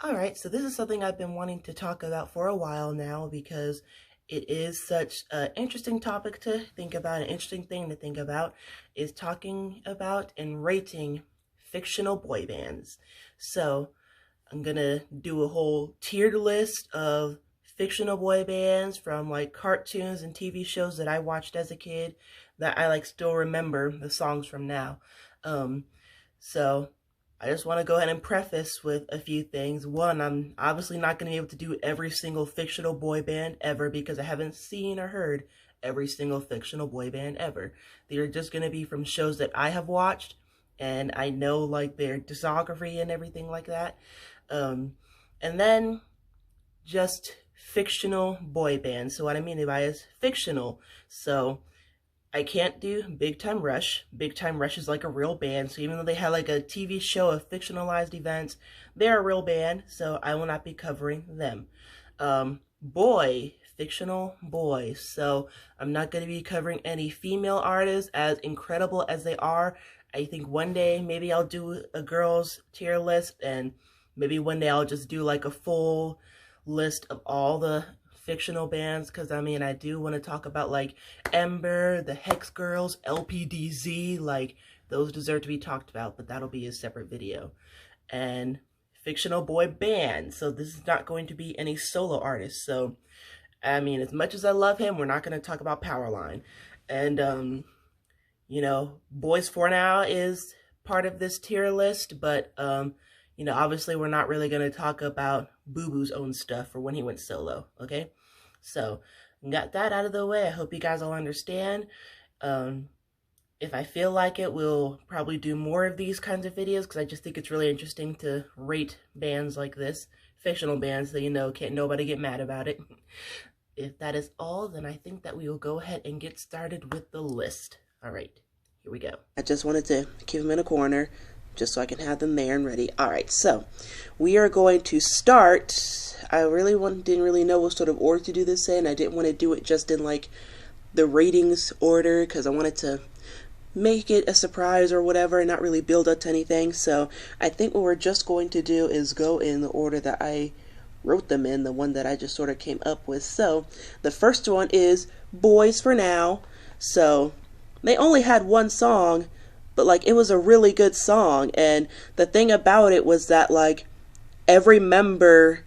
All right, so this is something I've been wanting to talk about for a while now because it is such an interesting topic to think about, an interesting thing to think about, is talking about and rating fictional boy bands. So I'm gonna do a whole tiered list of fictional boy bands from like cartoons and TV shows that I watched as a kid that I like still remember the songs from now. Um, so I just want to go ahead and preface with a few things. One, I'm obviously not going to be able to do every single fictional boy band ever because I haven't seen or heard every single fictional boy band ever. They're just going to be from shows that I have watched and I know like their discography and everything like that. And then just fictional boy bands. So what I mean by is fictional. So I can't do Big Time Rush. Big Time Rush is like a real band, so even though they have like a TV show of fictionalized events, they're a real band, so I will not be covering them. Boy, fictional boys, so I'm not going to be covering any female artists, as incredible as they are. I think one day maybe I'll do a girls tier list, and maybe one day I'll just do like a full list of all the fictional bands, because I mean I do want to talk about like Ember, the Hex Girls, LPDZ, like those deserve to be talked about, but that'll be a separate video. And fictional boy band, so this is not going to be any solo artists. So I mean, as much as I love him, we're not going to talk about Powerline. And you know, Boys for Now is part of this tier list, but you know, obviously we're not really going to talk about Boo Boo's own stuff for when he went solo, okay? So, got that out of the way. I hope you guys all understand. If I feel like it, we'll probably do more of these kinds of videos because I just think it's really interesting to rate bands like this, fictional bands, so you know, can't nobody get mad about it. If that is all, then I think that we will go ahead and get started with the list. All right, here we go. I just wanted to keep them in a corner just so I can have them there and ready. All right, so we are going to start. I didn't really know what sort of order to do this in. I didn't want to do it just in like the ratings order because I wanted to make it a surprise or whatever and not really build up to anything. So I think what we're just going to do is go in the order that I wrote them in, the one that I just sort of came up with. So the first one is Boys for Now. So they only had one song, but like it was a really good song, and the thing about it was that like every member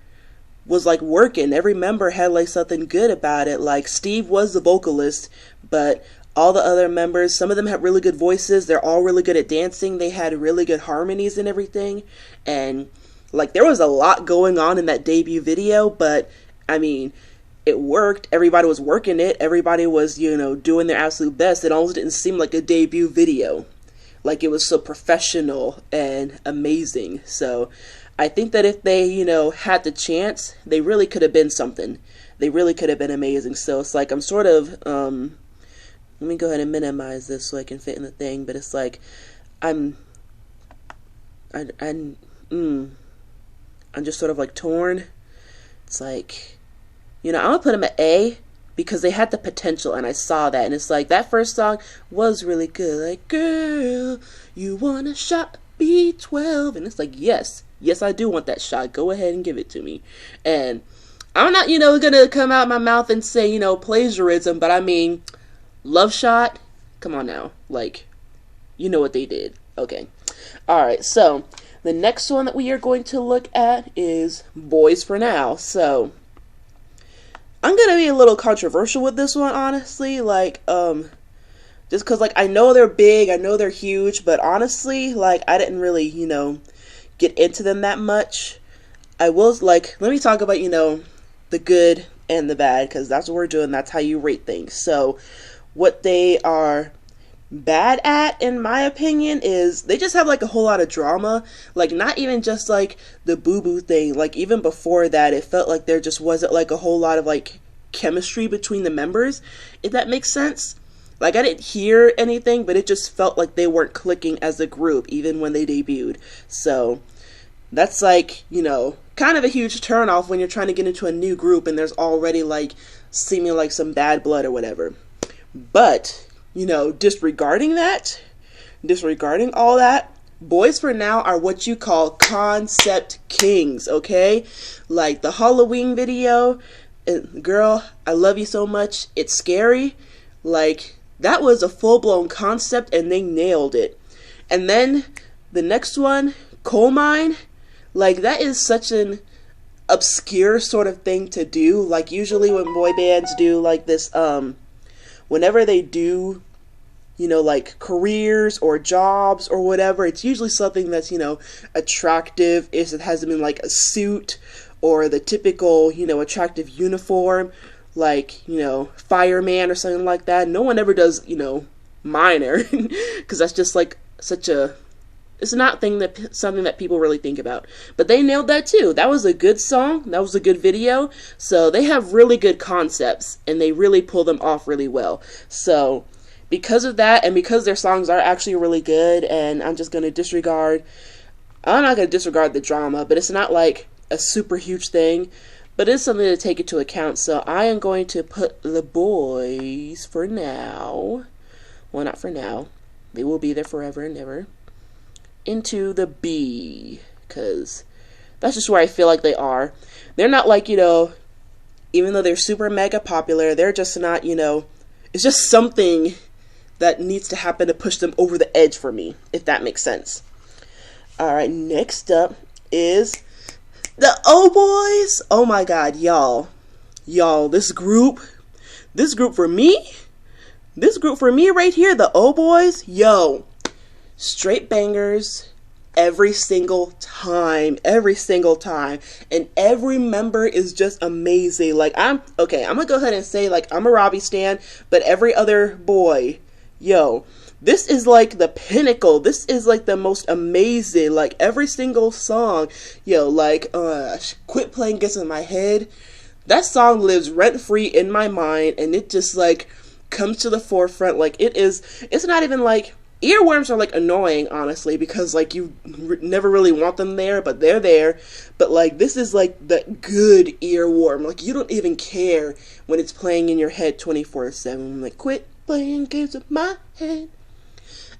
was like working. Every member had like something good about it. Like Steve was the vocalist, but all the other members, some of them had really good voices. They're all really good at dancing. They had really good harmonies and everything. And like there was a lot going on in that debut video, but I mean, it worked. Everybody was working it. Everybody was, you know, doing their absolute best. It almost didn't seem like a debut video. Like it was so professional and amazing. So I think that if they, you know, had the chance, they really could have been something. They really could have been amazing. So it's like I'm sort of, let me go ahead and minimize this so I can fit in the thing. But it's like I'm just sort of like torn. It's like, you know, I'm gonna put them at A because they had the potential, and I saw that, and it's like that first song was really good. Like, girl, you want a shot, B12, and it's like, yes, I do want that shot. Go ahead and give it to me. And I'm not, you know, gonna come out my mouth and say, you know, plagiarism, but I mean, Love Shot, come on now, like, you know what they did. Okay, all right. So the next one that we are going to look at is Boys for Now. So I'm gonna be a little controversial with this one, honestly. Like, just cause like I know they're big, I know they're huge, but honestly, like I didn't really, you know, get into them that much. I will like let me talk about, you know, the good and the bad, because that's what we're doing. That's how you rate things. So, what they are bad at, in my opinion, is they just have like a whole lot of drama. Like not even just like the Boo Boo thing, like even before that it felt like there just wasn't like a whole lot of like chemistry between the members, if that makes sense. Like I didn't hear anything, but it just felt like they weren't clicking as a group even when they debuted. So that's like, you know, kind of a huge turnoff when you're trying to get into a new group and there's already like seeming like some bad blood or whatever. But you know, disregarding all that, Boys for Now are what you call concept kings, okay? Like the Halloween video, girl, I love you so much, it's scary. Like, that was a full-blown concept and they nailed it. And then the next one, Coal Mine, like that is such an obscure sort of thing to do. Like usually when boy bands do like this, whenever they do, you know, like careers or jobs or whatever, it's usually something that's, you know, attractive. If it hasn't been like a suit or the typical, you know, attractive uniform, like, you know, fireman or something like that. No one ever does, you know, miner, because that's just like such a, it's not something that people really think about. But they nailed that too. That was a good song. That was a good video. So they have really good concepts and they really pull them off really well. So because of that, and because their songs are actually really good, and I'm not going to disregard the drama, but it's not like a super huge thing, but it's something to take into account. So I am going to put the Boys for Now, well, not for now, they will be there forever and ever, into the B, because that's just where I feel like they are. They're not like, you know, even though they're super mega popular, they're just not, you know, it's just something that needs to happen to push them over the edge for me, if that makes sense. Alright, next up is the O Boys. Oh my god, y'all, this group for me right here, the O Boys, yo, straight bangers every single time, and every member is just amazing. Like, I'm gonna go ahead and say, like, I'm a Robbie stan, but every other boy, yo, this is like the pinnacle. This is like the most amazing, like every single song, yo, like, Quit Playing Gets in My Head. That song lives rent-free in my mind, and it just like comes to the forefront. Like, it's not even like, earworms are like annoying, honestly, because like you never really want them there, but they're there. But like, this is like the good earworm. Like, you don't even care when it's playing in your head 24/7. Like, quit playing games with my head.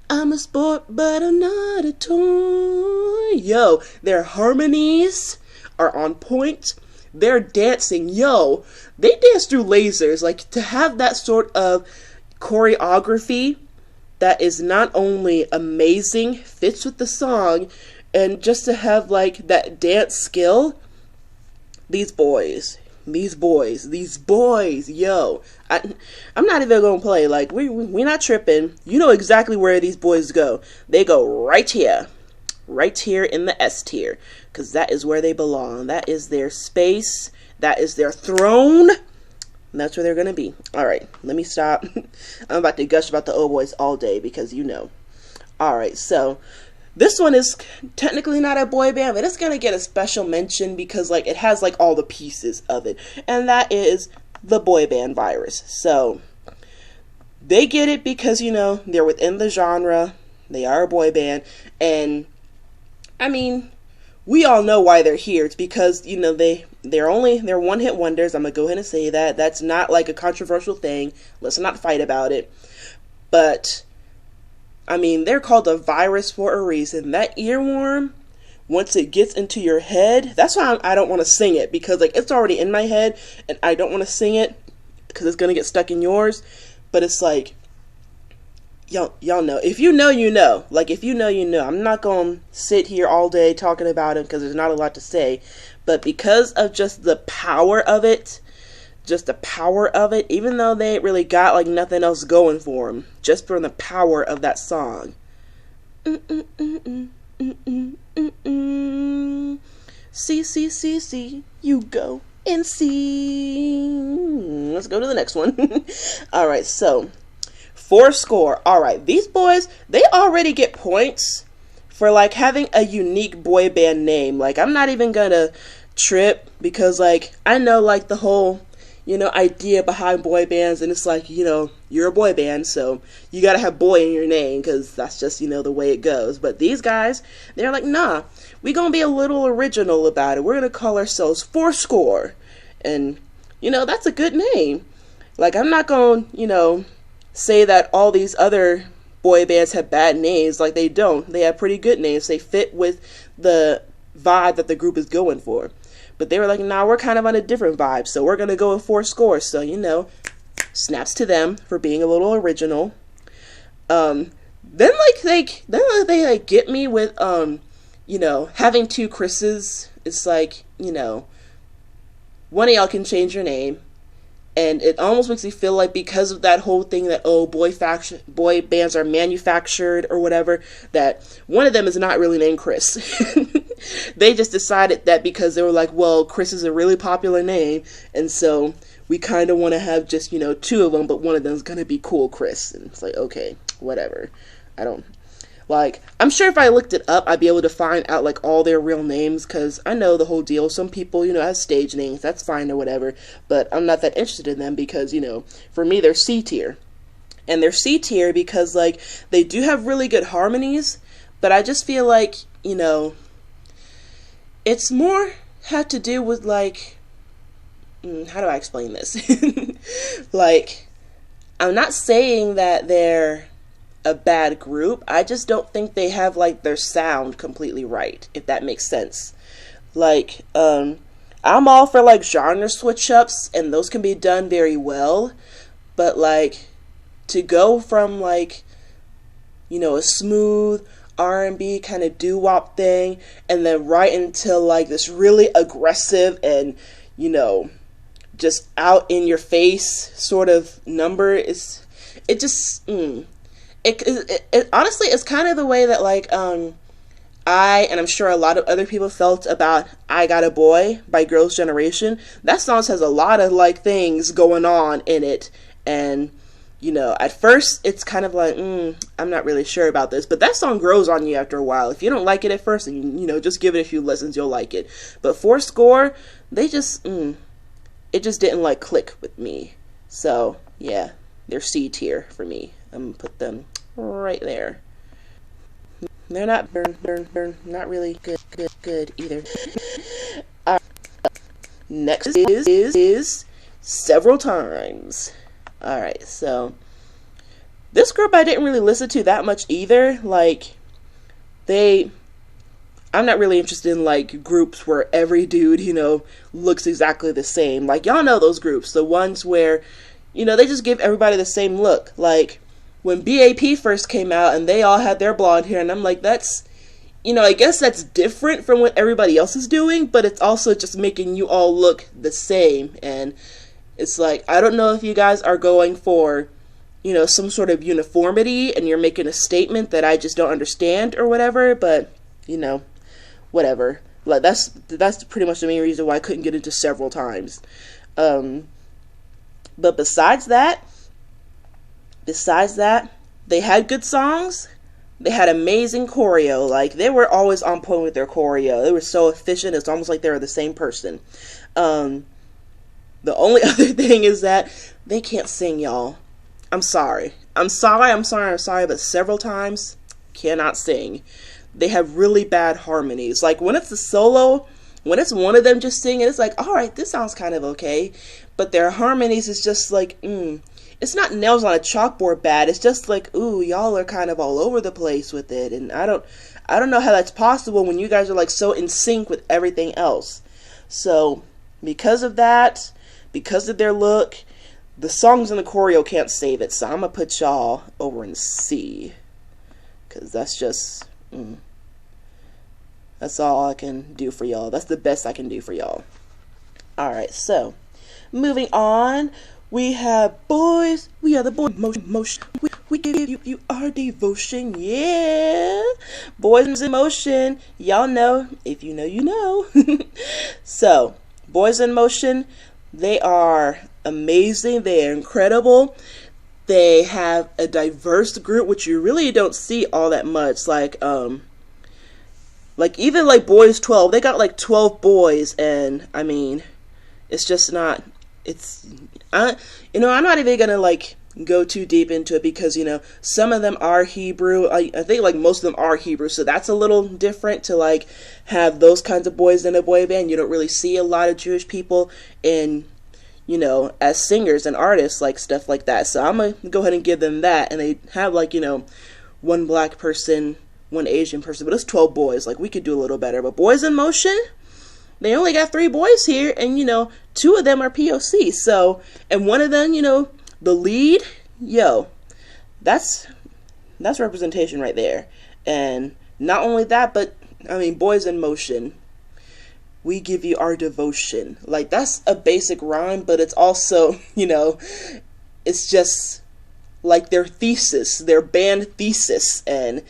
I'm a sport, but I'm not a toy. Yo, their harmonies are on point. Their dancing, yo, they dance through lasers. Like, to have that sort of choreography that is not only amazing, fits with the song, and just to have like that dance skill, these boys, yo, I'm not even gonna play. Like, we're not tripping. You know exactly where these boys go. They go right here in the S tier, because that is where they belong. That is their space. That is their throne. And that's where they're gonna be. Alright, let me stop. I'm about to gush about the O Boys all day, because you know. Alright, so this one is technically not a boy band, but it's gonna get a special mention because like it has like all the pieces of it. And that is the boy band virus. So they get it because, you know, they're within the genre. They are a boy band. And I mean, we all know why they're here. It's because, you know, they're one-hit wonders. I'm gonna go ahead and say that. That's not like a controversial thing. Let's not fight about it. But I mean, they're called a virus for a reason. That earworm, once it gets into your head, that's why I don't want to sing it, because like it's already in my head and I don't want to sing it because it's gonna get stuck in yours. But it's like, y'all know. If you know, you know. Like, if you know, you know. I'm not gonna sit here all day talking about it because there's not a lot to say. But because of just the power of it, even though they ain't really got like nothing else going for them, just from the power of that song. See, you go and see. Let's go to the next one. Alright, so Fourscore. Alright, these boys, they already get points for like having a unique boy band name. Like, I'm not even gonna trip because like I know like the whole, you know, idea behind boy bands, and it's like, you know, you're a boy band, so you gotta have boy in your name because that's just, you know, the way it goes. But these guys, they're like, nah, we gonna be a little original about it. We're gonna call ourselves Fourscore, and you know, that's a good name. Like, I'm not gonna, you know, say that all these other boy bands have bad names. Like, they don't. They have pretty good names. They fit with the vibe that the group is going for. But they were like, nah, we're kind of on a different vibe, so we're gonna go with 4 scores. So, you know, snaps to them for being a little original. Then they like get me with you know, having 2 Chris's. It's like, you know, one of y'all can change your name, and it almost makes me feel like because of that whole thing that, oh, boy bands are manufactured or whatever, that one of them is not really named Chris. They just decided that because they were like, well, Chris is a really popular name, and so we kind of want to have just, you know, 2 of them, but one of them is going to be Cool Chris. And it's like, okay, whatever. I don't, like, I'm sure if I looked it up, I'd be able to find out, like, all their real names, because I know the whole deal. Some people, you know, have stage names, that's fine or whatever, but I'm not that interested in them because, you know, for me, they're C tier. And they're C tier because, like, they do have really good harmonies, but I just feel like, you know, it's more had to do with, like, how do I explain this? Like, I'm not saying that they're a bad group. I just don't think they have, like, their sound completely right, if that makes sense. Like, I'm all for, like, genre switch-ups, and those can be done very well, but, like, to go from, like, you know, a smooth R&B kind of doo-wop thing, and then right into, like, this really aggressive and, you know, just out in your face sort of number, it honestly, it's kind of the way that, like, and I'm sure a lot of other people felt about I Got a Boy by Girls' Generation. That song has a lot of, like, things going on in it, and, you know, at first, it's kind of like, I'm not really sure about this, but that song grows on you after a while. If you don't like it at first, and, you know, just give it a few listens, you'll like it. But 4 Score, they just, it just didn't, like, click with me. So, yeah, they're C tier for me. I'm gonna put them right there. They're not not really good either. Next is Several Times. Alright, so this group I didn't really listen to that much either. Like, I'm not really interested in, like, groups where every dude, you know, looks exactly the same. Like, y'all know those groups, the ones where, you know, they just give everybody the same look. Like, when BAP first came out and they all had their blonde hair, and I'm like, that's, you know, I guess that's different from what everybody else is doing, but it's also just making you all look the same. And it's like, I don't know if you guys are going for, you know, some sort of uniformity and you're making a statement that I just don't understand or whatever, but, you know, whatever. Like, that's pretty much the main reason why I couldn't get into Several Times. But besides that, they had good songs. They had amazing choreo. Like, they were always on point with their choreo. They were so efficient. It's almost like they were the same person. The only other thing is that they can't sing, y'all. I'm sorry, but Several Times cannot sing. They have really bad harmonies. Like, when it's a solo, when it's one of them just singing, it's like, alright, this sounds kind of okay. But their harmonies is just like, it's not nails on a chalkboard bad. It's just like, ooh, y'all are kind of all over the place with it. And I don't know how that's possible when you guys are, like, so in sync with everything else. So, because of that, because of their look, the songs and the choreo can't save it. So I'm going to put y'all over in C. Because that's just, that's all I can do for y'all. That's the best I can do for y'all. Alright, so, moving on. We have Boys. We are the boy motion. We give you our devotion. Yeah. Boys in Motion. Y'all know. If you know, you know. So, Boys in Motion. They are amazing. They are incredible. They have a diverse group, which you really don't see all that much. Like even like Boys 12. They got like 12 boys, and I mean, it's just not. You know, I'm not even gonna, like, go too deep into it because, you know, some of them are Hebrew. I think, like, most of them are Hebrew, so that's a little different to, like, have those kinds of boys in a boy band. You don't really see a lot of Jewish people in, you know, as singers and artists, like, stuff like that. So I'm gonna go ahead and give them that. And they have, like, you know, one black person, one Asian person, but it's 12 boys. Like, we could do a little better. But Boys in Motion, they only got 3 boys here, and, you know, 2 of them are POC. So, and one of them, you know, the lead, yo, that's representation right there. And not only that, but, I mean, Boys in Motion, we give you our devotion. Like, that's a basic rhyme, but it's also, you know, it's just like their thesis, their band thesis, and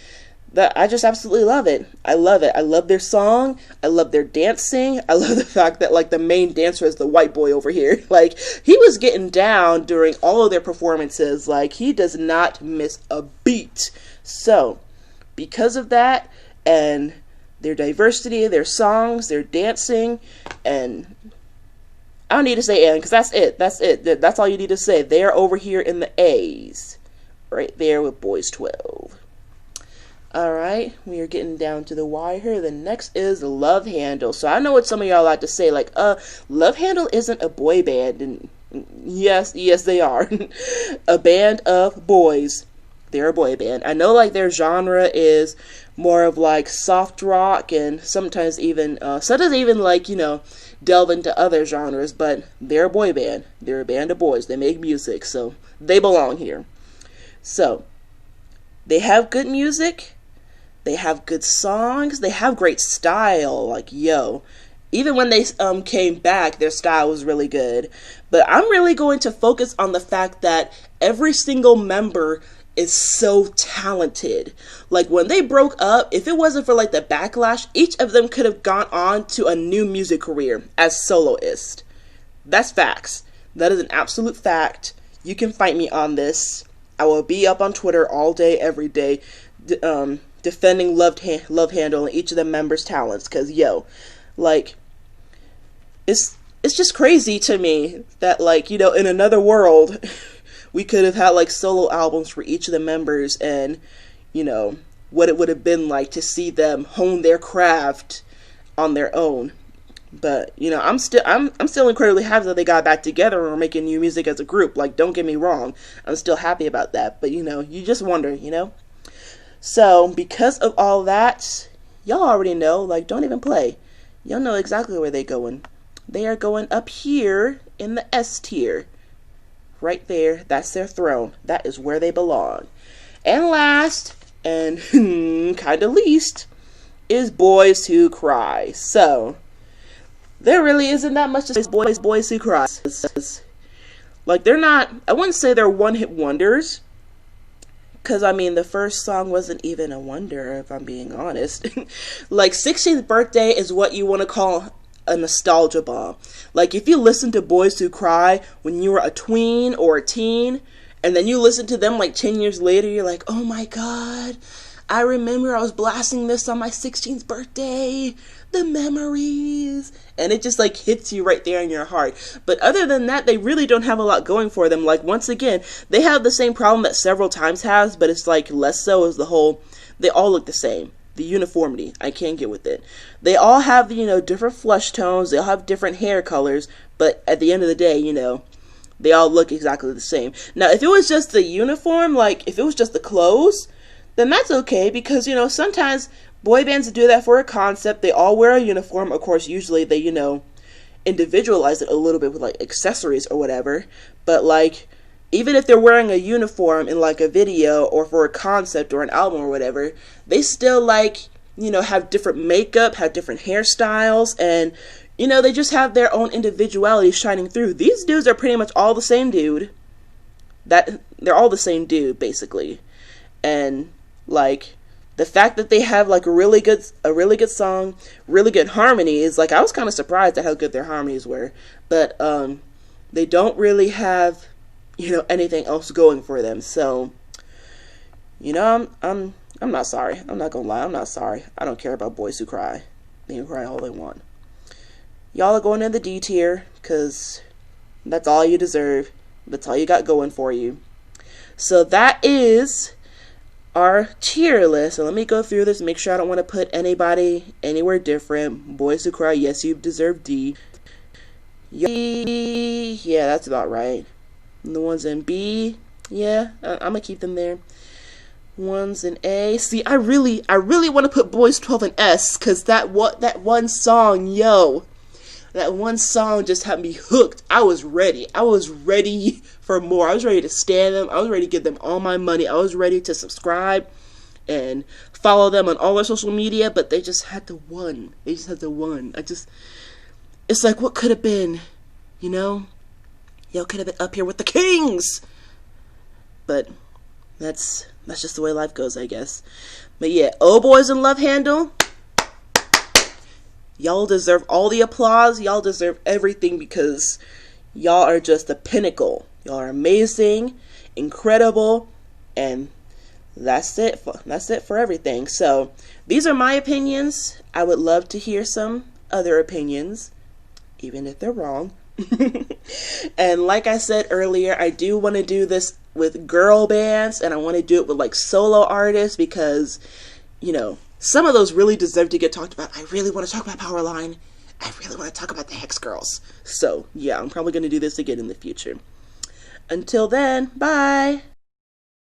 that I just absolutely love it. I love it. I love their song. I love their dancing. I love the fact that, like, the main dancer is the white boy over here. Like, he was getting down during all of their performances. Like, he does not miss a beat. So, because of that, and their diversity, their songs, their dancing, and I don't need to say and, because that's it. That's it. That's all you need to say. They're over here in the A's. Right there with Boys 12. Alright, we are getting down to the wire here. The next is Love Handle. So I know what some of y'all like to say, like, Love Handle isn't a boy band. And yes, they are. A band of boys. They're a boy band. I know, like, their genre is more of, like, soft rock, and sometimes even, like, you know, delve into other genres, but they're a boy band. They're a band of boys. They make music, so they belong here. So, they have good music. They have good songs. They have great style. Like, yo, even when they came back, their style was really good. But I'm really going to focus on the fact that every single member is so talented. Like, when they broke up, if it wasn't for, like, the backlash, each of them could have gone on to a new music career as soloist. That's facts. That is an absolute fact. You can fight me on this. I will be up on Twitter all day, every day, defending Love Handle and each of the members' talents, because, yo, like, it's just crazy to me that, like, you know, in another world, we could have had, like, solo albums for each of the members, and, you know, what it would have been like to see them hone their craft on their own. But, you know, I'm still incredibly happy that they got back together and are making new music as a group. Like, don't get me wrong, I'm still happy about that, but, you know, you just wonder, you know? So, because of all that, y'all already know, like, don't even play. Y'all know exactly where they're going. They are going up here in the S tier. Right there, that's their throne. That is where they belong. And last, and kind of least, is Boys Who Cry. So, there really isn't that much to say Boys Who Cry. Like, they're not, I wouldn't say they're one-hit wonders, because, I mean, the first song wasn't even a wonder, if I'm being honest. Like, 16th Birthday is what you want to call a nostalgia bomb. Like, if you listen to Boys Who Cry when you were a tween or a teen, and then you listen to them, like, 10 years later, you're like, oh my god, I remember I was blasting this on my 16th birthday. The memories. And it just, like, hits you right there in your heart. But other than that, they really don't have a lot going for them. Like, once again, they have the same problem that Several Times has, but it's, like, less so as the whole, they all look the same. The uniformity, I can't get with it. They all have, you know, different flesh tones, they all have different hair colors, but at the end of the day, you know, they all look exactly the same. Now, if it was just the uniform, like, if it was just the clothes, then that's okay, because, you know, sometimes boy bands do that for a concept. They all wear a uniform. Of course, usually they, you know, individualize it a little bit with, like, accessories or whatever. But, like, even if they're wearing a uniform in, like, a video or for a concept or an album or whatever, they still, like, you know, have different makeup, have different hairstyles, and, you know, they just have their own individuality shining through. These dudes are pretty much all the same dude. They're all the same dude, basically. And, like, the fact that they have, like, a really good song, really good harmonies, like, I was kind of surprised at how good their harmonies were. But, they don't really have, you know, anything else going for them. So, you know, I'm not sorry. I'm not gonna lie, I'm not sorry. I don't care about Boys Who Cry. They can cry all they want. Y'all are going in the D tier, because that's all you deserve. That's all you got going for you. So that is our tier list. So let me go through this, make sure I don't want to put anybody anywhere different. Boys Who Cry, yes, you deserve D. Yeah, that's about right. And the ones in B, yeah, I'm gonna keep them there. One's an A. See, I really want to put Boys 12 in S, because that one song, yo, that one song just had me hooked. I was ready. I was ready for more. I was ready to stand them. I was ready to give them all my money. I was ready to subscribe and follow them on all their social media, but they just had the one. They just had the one. It's like, what could have been, you know? Y'all could have been up here with the Kings. But that's just the way life goes, I guess. But yeah, Oh Boys and Love Handle, y'all deserve all the applause. Y'all deserve everything, because y'all are just the pinnacle. Y'all are amazing, incredible, and that's it for everything. So these are my opinions. I would love to hear some other opinions, even if they're wrong. And like I said earlier, I do want to do this with girl bands, and I want to do it with like solo artists, because, you know, some of those really deserve to get talked about. I really want to talk about Powerline. I really want to talk about the Hex Girls. So yeah, I'm probably going to do this again in the future. Until then, bye!